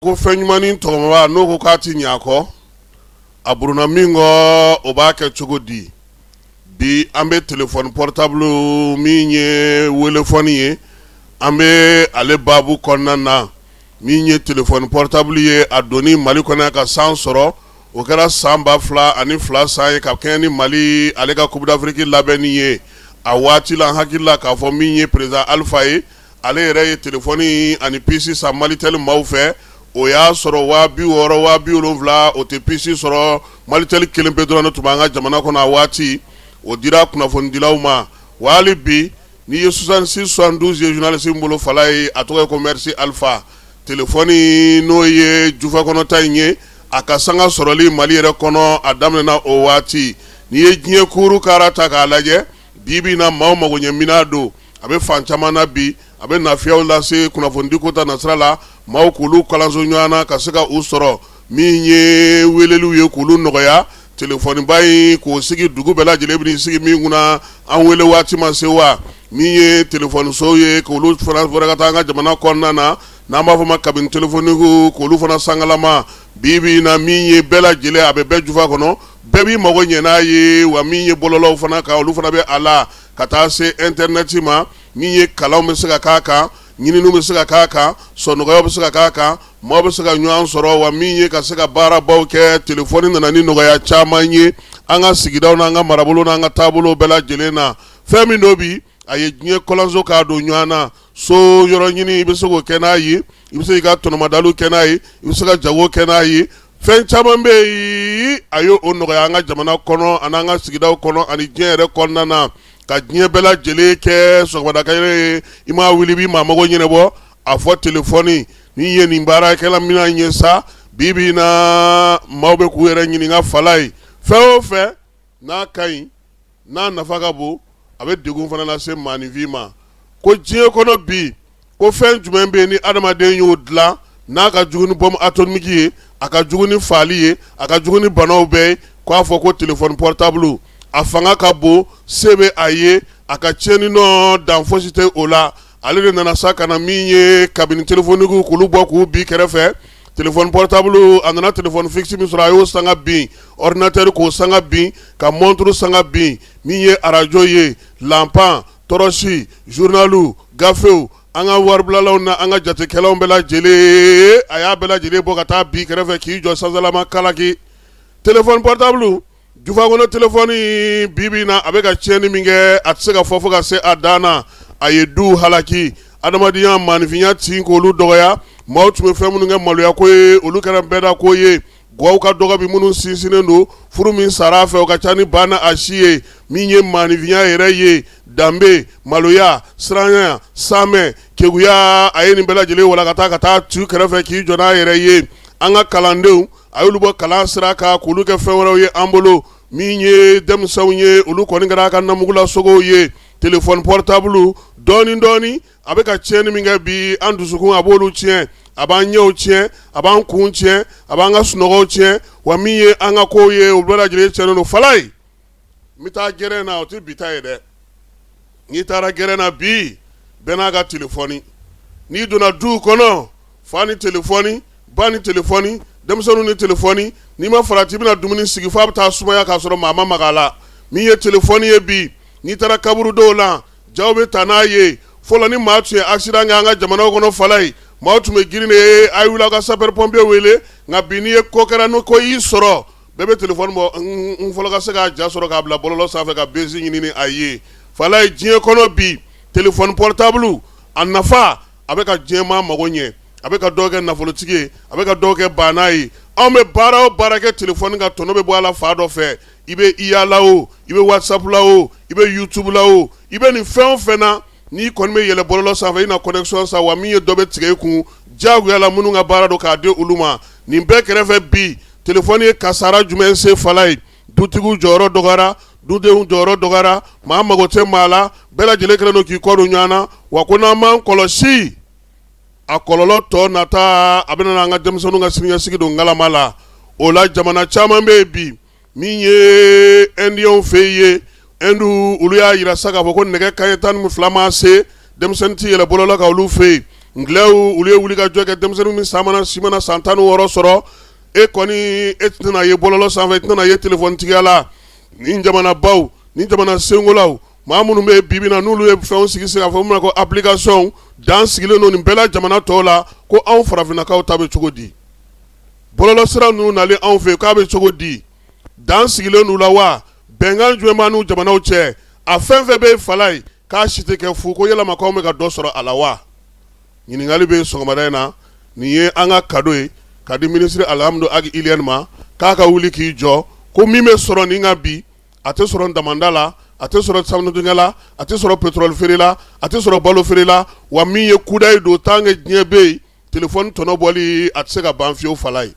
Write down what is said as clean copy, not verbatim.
ko fenyumani tɔgɔma n'o ko k'a ti ɲakɔ a buruna min kɔ o b'a kɛ cogo di bi an bɛ téléphone portable min ye welefɔni ye an bɛ ale babu kɔnɔna na min ye téléphone portable ye a donni Mali kɔnɔ ka san sɔrɔ o kɛra san 2002 san ye ka kɛɲɛ ni Mali ale ka Coupe d'Afrique labɛnni ye a waati la hakili la k'a fɔ min ye président Alpha ye ale yɛrɛ ye téléphone ani PC san Malitel maaw fɛ o y'a sɔrɔ 60,000 270 o tɛ PC sɔrɔ Malitel kelen pe dɔrɔn de tun b'an ka jamana kɔnɔ a waati o dira kunnafonidilaw ma wa hali bi n'i ye 66 72 ye journaliste min bolo fala ye a tɔgɔ ye ko Merci Alpha téléphone n'o ye jufa kɔnɔta in ye a ka sanga sɔrɔli Mali yɛrɛ kɔnɔ a daminɛna o waati n'i ye diɲɛ kuru kara ta k'a lajɛ bibi na maaw mago ɲɛ mina don a bɛ fan caman na bi a bɛ nafiyaw lase kunnafonidiko ta nasira la maaw k'olu kalanso ɲɔgɔn na ka se ka u sɔrɔ min ye weleliw ye k'olu nɔgɔya téléphone ba in k'o sigi dugu bɛɛ lajɛlen bɛ n'i sigi min kunna an wele waati ma se wa min ye téléphone so ye k'olu fana fɔra ka taa an ka jamana kɔnɔna na n'an b'a fɔ ma kabini téléphonique k'olu fana sangalama bibi na min ye bɛɛ lajɛlen a bɛ bɛɛ jufa kɔnɔ bɛɛ b'i mago ɲɛ n'a ye wa min ye bɔlɔlɔw fana kan olu fana bɛ a la ka taa se internet ma min ye kalanw bɛ se ka k'a kan ɲininiw bɛ se ka k'a kan sɔnɔgɔyaw bɛ se ka k'a kan maaw bɛ se ka ɲɔgɔn sɔrɔ wa min ye ka se ka baarabaw kɛ téléphone nana ni nɔgɔya caman ye an ka sigidaw n'an ka marabolo n'an ka taabolo bɛɛ lajɛlen na fɛn min dɔ bi a ye diɲɛ kɔlɔnso k'a don ɲɔgɔn na so yɔrɔ ɲini i bɛ se k'o kɛ n'a ye i bɛ se k'i ka tɔnɔmadaliw kɛ n'a ye i bɛ se ka jago kɛ n'a ye fɛn caman bɛ yen a y'o nɔgɔya an ka jamana kɔnɔ ani an ka sigidaw kɔnɔ ani diɲɛ yɛrɛ kɔnɔna na ka diɲɛ bɛɛ lajɛlen kɛ sɔgɔmadaka ye i m'a wuli i b'i maa mago ɲɛnabɔ a fɔ téléphone n'i ye nin baarakɛla mina ye sa bibi na maaw bɛ k'u yɛrɛ ɲininka fala ye fɛn o fɛn n'a ka ɲi n'a nafa ka bon a bɛ degun fana lase maaninfin ma ko diɲɛ kɔnɔ bi ko fɛn jumɛn bɛ yen ni adamaden y'o dilan n'a ka jugu ni bombe atomique ye a ka jugu ni faali ye a ka jugu ni banaw bɛɛ ye k'a fɔ ko téléphone portable a fanga ka bon se bɛ a ye a ka tiɲɛni nɔ dan fosi tɛ o la ale de nana sa ka na min ye kabini téléphonique k'olu bɔ k'u bi kɛrɛfɛ téléphone portable a nana téléphone fixe min sɔrɔ a y'o sanga bin ordinateur k'o sanga bin ka montre sanga bin min ye arajo ye lampan tɔrɔsi journalu gafew an ka waribilalaw na an ka jatekɛlaw bɛɛ lajɛlen a y'a bɛɛ lajɛlen bɔ ka taa bi kɛrɛfɛ k'i jɔ sansalama kalaki téléphone portable jufa kɔnɔ téléphone bibi na a bɛ ka tiɲɛni min kɛ a tɛ se ka fɔ fo ka se a dan na a ye du halaki adamadenya maanifinya tin k'olu dɔgɔya maaw tun bɛ fɛn minnu kɛ maloya ko ye olu kɛra bɛɛ da ko ye guwaw ka dɔgɔ bi minnu sinsinnen don furu min sara a fɛ o ka ca ni ba na a si ye min ye maanifinya yɛrɛ ye danbe maloya siranya samɛ keguya a ye nin bɛɛ lajɛlen walakata ka taa tu kɛrɛfɛ k'i jɔ n'a yɛrɛ ye an ka kalandenw a y'olu bɔ kalan sira kan k'olu kɛ fɛn wɛrɛw ye an bolo min ye denmisɛnw ye olu kɔni kɛra a ka namugulasogow ye téléphone portable dɔɔni dɔɔni a bɛ ka tiɲɛni min kɛ bi an dusukun a b'olu tiɲɛ a b'an ɲɛw tiɲɛ a b'an kun tiɲɛ a b'an ka sunɔgɔw tiɲɛ wa min ye an ka kow ye olu bɛɛ lajɛlen tiɲɛnen don fala ye n bɛ taa gɛrɛn na o tɛ bi ta ye dɛ n'i taara gɛrɛn na bi bɛɛ n'a ka téléphone n'i donna duw kɔnɔ fa ni téléphone ba ni téléphone denmisɛnninw ni téléphone n'i ma farati i bɛna dumuni sigi f'a bɛ taa sumaya k'a sɔrɔ maa ma maga a la min ye téléphone ye bi n'i taara kaburu dɔw la jaw bɛ ta n'a ye fɔlɔ ni maa tun ye accident kɛ an ka jamanaw kɔnɔ fala ye maaw tun bɛ girin de ye a ye wuli aw ka sapeur pompier wele nka bi n'i ye ko kɛra n'o ko y'i sɔrɔ bɛɛ bɛ téléphone bɔ n fɔlɔ ka se k'a ja sɔrɔ k'a bila bɔlɔlɔ sanfɛ ka benzine ɲini ni a ye fala ye diɲɛ kɔnɔ bi téléphone portable a nafa a bɛ ka diɲɛ maa mago ɲɛ a bɛ ka dɔw kɛ nafolotigi ye a bɛ ka dɔw kɛ bana ye anw bɛ baara o baara kɛ téléphone kan tɔnɔ bɛ bɔ a la fa dɔ fɛ i bɛ IA la o i bɛ WhatsApp la o i bɛ YouTube la o i bɛ nin fɛn o fɛn na n'i kɔni bɛ yɛlɛ bɔlɔlɔ sanfɛ i na connexion sa wa min ye dɔ bɛ tigɛ i kun diyagoya la minnu ka baara don k'a di olu ma nin bɛɛ kɛrɛfɛ bi téléphone ye kasara jumɛn se fala ye dutigiw jɔyɔrɔ dɔgɔyara dudenw jɔyɔrɔ dɔgɔyara maa mago tɛ maa la bɛɛ lajɛlen kɛlen don k'i kɔ don ɲɔgɔn na wa ko n'an m'an kɔlɔsi a kɔlɔlɔ tɔ nata a bɛ na an ka denmisɛnninw ka siniɲɛsigi don ngalama la o la jamana caman bɛ yen bi min ye indiyɛnw fɛ ye indu olu y'a yira sa k'a fɔ ko nɛgɛ kanɲɛ 12 ma se denmisɛnnin tɛ yɛlɛ bɔlɔlɔ kan olu fɛ yen nglew ulu ye wuli ka jɔ kɛ denmisɛnninw min samana simana san 16 sɔrɔ e kɔni e tɛna ye bɔlɔlɔ sanfɛ e tɛna ye téléphone tigiya la ni jamana baw ni jamana sengolaw maa minnu bɛ bibi na n'olu ye fɛnw sigi k'a fɔ mun ko application dan sigilen don nin bɛɛ la jamana tɔw la ko anw farafinnakaw ta bɛ cogo di bɔlɔlɔ sira ninnu nalen anw fɛ k'a bɛ cogo di dan sigilen n'u la wa bɛnkan jumɛn b'a n'u jamanaw cɛ a fɛn fɛn bɛ fala ye k'a si tɛ kɛ fu ko yalama k'anw bɛ ka dɔ sɔrɔ a la wa ɲininkali bɛ sɔgɔmada in na nin ye an ka cadeau ye ka di ministre Alhamdu Agi Iliane ma k'a ka wuli k'i jɔ ko min bɛ sɔrɔ nin ka bi a tɛ sɔrɔ damanda la a tɛ sɔrɔ sanudunkɛ la a tɛ sɔrɔ pétrole feere la a tɛ sɔrɔ balo feere la wa min ye kudayi don tant que diɲɛ bɛ yen téléphone tɔnɔ bɔli a tɛ se ka ban fiyewu fala ye